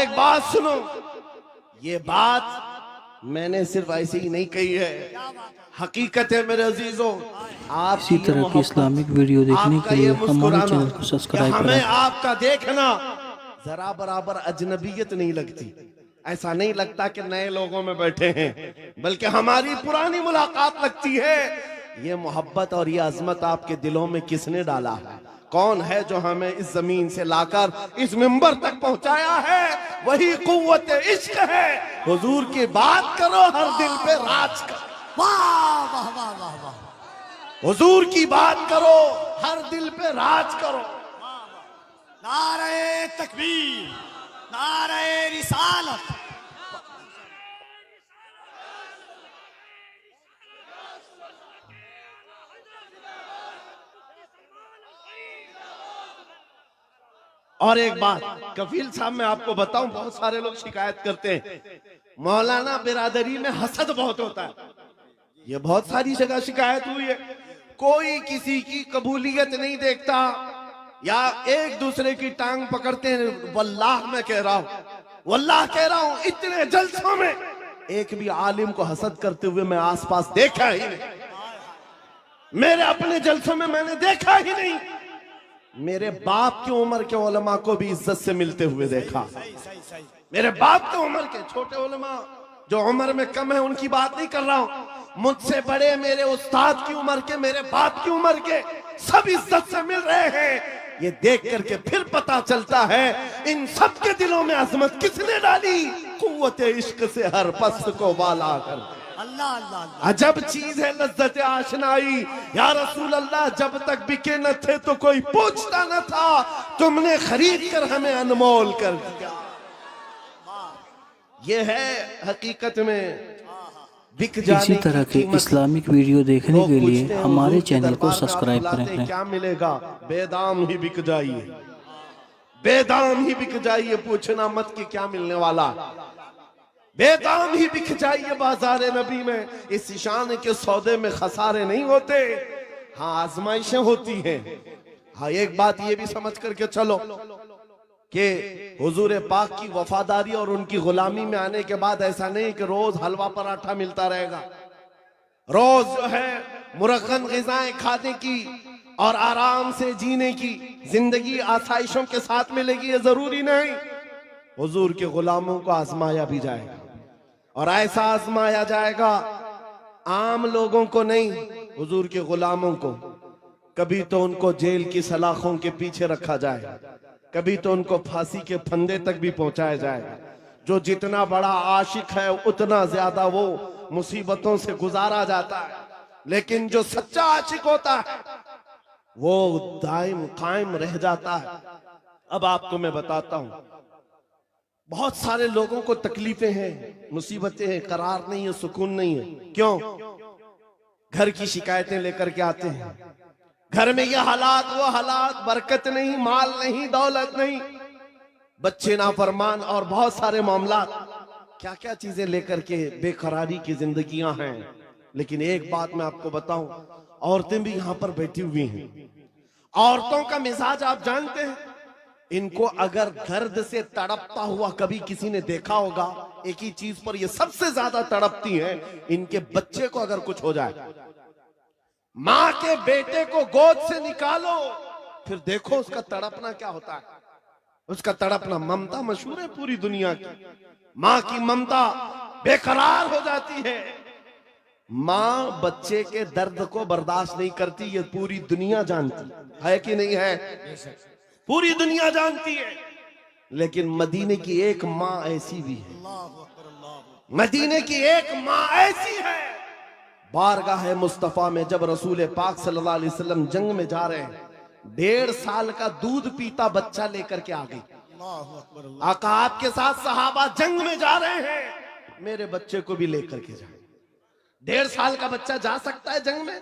एक बात सुनो, ये बात मैंने सिर्फ ऐसे ही नहीं कही है, हकीकत है मेरे अजीजों। आप इसी तरह की इस्लामिक वीडियो देखने के लिए हमारे चैनल को सब्सक्राइब हमें करें। आपका देखना जरा बराबर अजनबियत नहीं लगती, ऐसा नहीं लगता कि नए लोगों में बैठे हैं, बल्कि हमारी पुरानी मुलाकात लगती है। ये मोहब्बत और ये अजमत आपके दिलों में किसने डाला है? कौन है जो हमें इस जमीन से लाकर इस मिंबर तक पहुंचाया है? वही कुव्वत इश्क है। हुजूर की बात करो, हर दिल पे राज करो। वाह वाह वाह वाह वाह। हुजूर की बात करो, हर दिल पे राज करो। नारे तकबीर, नारे रिसालत। और एक बात कफील साहब मैं आपको बताऊं, बहुत सारे लोग शिकायत करते हैं मौलाना बिरादरी में हसद बहुत होता है। ये बहुत सारी जगह शिकायत हुई है, कोई किसी की कबूलियत नहीं देखता या एक दूसरे की टांग पकड़ते हैं। वल्लाह मैं कह रहा हूं, वल्लाह कह रहा हूं, इतने जलसों में एक भी आलिम को हसद करते हुए मैं आसपास देखा ही नहीं। मेरे अपने जलसों में मैंने देखा ही नहीं। मेरे बाप की उम्र के उलमा को भी इज्जत से मिलते हुए देखा। मेरे बाप की उम्र के छोटे उलमा जो उम्र में कम है उनकी बात नहीं कर रहा हूं, मुझसे बड़े मेरे उस्ताद की उम्र के, मेरे बाप की उम्र के, सब इज्जत से मिल रहे हैं। ये देख करके फिर पता चलता है इन सब के दिलों में अजमत किसने डाली? कुव्वत इश्क से हर पस्त को वाला कर। अल्लाह अल्लाह अल्लाह। अजब चीज है लज्जत आशनाई। या रसूल अल्लाह, जब तक बिके न थे तो कोई पूछता न था, तुमने खरीद कर हमें अनमोल कर दिया। ये है हकीकत में बिक जाने। इसी तरह के इस्लामिक वीडियो देखने के लिए हमारे चैनल को सब्सक्राइब करें। क्या मिलेगा? बेदाम ही बिक जाइए, बेदाम ही बिक जाइए, पूछना मत कि क्या मिलने वाला। बेदाम ही बिक जाइए बाजार नबी में। इस शान के सौदे में खसारे नहीं होते, हाँ आजमाइशें होती हैं। हाँ एक बात ये भी समझ करके चलो कि हुजूर पाक की वफादारी और उनकी गुलामी में आने के बाद ऐसा नहीं कि रोज हलवा पराठा मिलता रहेगा, रोज जो है मुरक्कन ग़िज़ाएं खाने की और आराम से जीने की जिंदगी आसाइशों के साथ मिलेगी, ये जरूरी नहीं। हुजूर के गुलामों को आजमाया भी जाएगा और ऐसा आजमाया जाएगा, आम लोगों को नहीं, हुजूर के गुलामों को। कभी तो उनको जेल की सलाखों के पीछे रखा जाएगा, कभी तो उनको फांसी के फंदे तक भी पहुंचाया जाएगा। जो जितना बड़ा आशिक है उतना ज्यादा वो मुसीबतों से गुजारा जाता है, लेकिन जो सच्चा आशिक होता है वो दायम कायम रह जाता है। अब आपको मैं बताता हूं, बहुत सारे लोगों को तकलीफें हैं, मुसीबतें हैं, करार नहीं है, सुकून नहीं है। क्यों? घर की शिकायतें लेकर के आते हैं, घर में ये हालात वो हालात, बरकत नहीं, माल नहीं, दौलत नहीं, बच्चे नाफरमान और बहुत सारे मामला, क्या क्या चीजें लेकर के बेकरारी की जिंदगियां हैं। लेकिन एक बात मैं आपको बताऊं, औरतें भी यहां पर बैठी हुई हैं। औरतों का मिजाज आप जानते हैं, इनको अगर दर्द से तड़पता हुआ कभी किसी ने देखा होगा, एक ही चीज पर ये सबसे ज्यादा तड़पती हैं, इनके बच्चे को अगर कुछ हो जाए। माँ के बेटे को गोद से निकालो, फिर देखो उसका तड़पना क्या होता है। उसका तड़पना, ममता मशहूर है पूरी दुनिया की, माँ की ममता बेकरार हो जाती है। माँ बच्चे के दर्द को बर्दाश्त नहीं करती, ये पूरी दुनिया जानती है कि नहीं है? पूरी दुनिया जानती है। लेकिन मदीने की एक माँ ऐसी भी है, मदीने की एक माँ ऐसी है, बारगाह मुस्तफा में जब रसूल पाक सल्लल्लाहु अलैहि वसल्लम जंग में जा रहे हैं, 1.5 साल का दूध पीता बच्चा लेकर के आ गई। आका आपके साथ सहाबा जंग में जा रहे हैं, मेरे बच्चे को भी लेकर के जाए। 1.5 साल का बच्चा जा सकता है जंग में?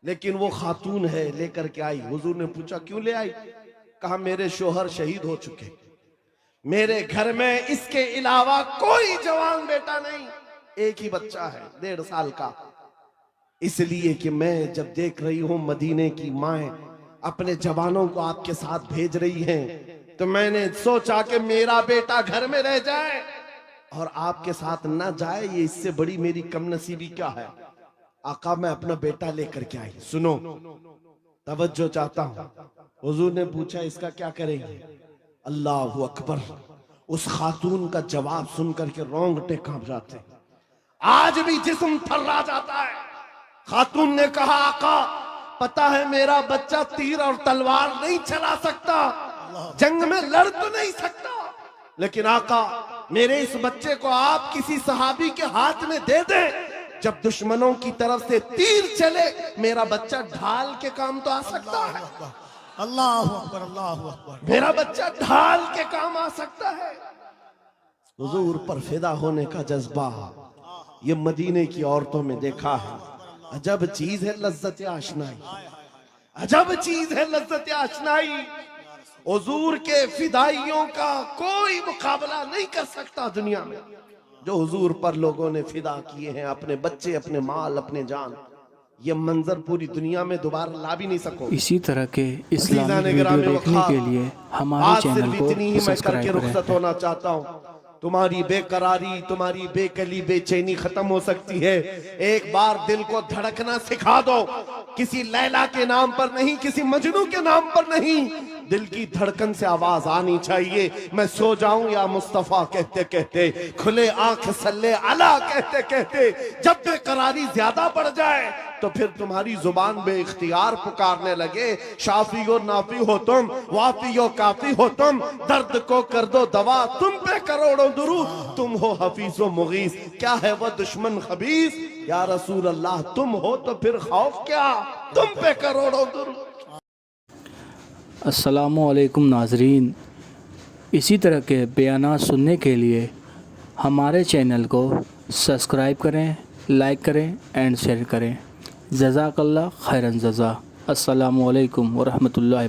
लेकिन वो खातून है, लेकर के आई। हुजूर ने पूछा क्यों ले आई? कहा मेरे शोहर शहीद हो चुके, मेरे घर में इसके अलावा कोई जवान बेटा नहीं, एक ही बच्चा है 1.5 साल का। इसलिए कि मैं जब देख रही हूं मदीने की माएं अपने जवानों को आपके साथ भेज रही हैं, तो मैंने सोचा कि मेरा बेटा घर में रह जाए और आपके साथ ना जाए, ये इससे बड़ी मेरी कमनसीबी क्या है। आका मैं अपना बेटा लेकर के आई। सुनो, तवज्जो चाहता हूं। हुजूर ने पूछा इसका क्या करेंगे? अल्लाह अकबर। उस खातून का जवाब सुनकर के रोंगटे कांप जाते, आज भी जिस्म थर्रा जाता है। खातून ने कहा आका पता है मेरा बच्चा तीर और तलवार नहीं चला सकता, जंग में लड़ तो नहीं सकता, लेकिन आका मेरे इस बच्चे को आप किसी सहाबी के हाथ में दे दे, जब दुश्मनों की तरफ से तीर चले मेरा बच्चा ढाल के काम तो आ सकता है। अल्लाह अकबर, अल्लाह अकबर। मेरा बच्चा ढाल के काम आ सकता है। हुजूर पर फिदा होने का जज्बा ये मदीने की औरतों में देखा है। अजब चीज है लज्जत आशनाई, अजब चीज है लज्जत आशनाई। हुजूर के फिदाइयों का कोई मुकाबला नहीं कर सकता दुनिया में। जो हुजूर पर लोगों ने फिदा किए हैं, अपने बच्चे, अपने माल, अपने जान, ये मंजर पूरी दुनिया में दोबारा ला भी नहीं सको। इसी तरह के इस्लामिक वीडियो देखने के लिए हमारे चैनल को सब्सक्राइब करें। रुखसत होना चाहता हूँ। तुम्हारी बेकरारी, तुम्हारी बेकली, बेचैनी खत्म हो सकती है। एक बार दिल को धड़कना सिखा दो, किसी लैला के नाम पर नहीं, किसी मजनू के नाम पर नहीं, दिल की धड़कन से आवाज आनी चाहिए। मैं सो जाऊं या मुस्तफा कहते कहते, खुले आंख सल्ले अला कहते कहते, जब बेकरारी ज्यादा बढ़ जाए तो फिर तुम्हारी जुबान बे इख्तियार पुकारने लगे, शाफी और नाफी हो तुम, वाफी और काफी हो तुम, दर्द को कर दो दवा, तुम पे करोड़ों दुरूद, तुम हो हफीज व मुगीस, क्या है वह दुश्मन खबीस, या रसूल अल्लाह तुम हो तो फिर खौफ क्या, तुम पे करोड़ों दुरूद। अस्सलामुअलैकुम नाजरीन, इसी तरह के बयानात सुनने के लिए हमारे चैनल को सब्सक्राइब करें, लाइक करें एंड शेयर करें। जज़ाकल्लाह खैरन जज़ा। अस्सलामुअलैकुम वरहमतुल्लाहि।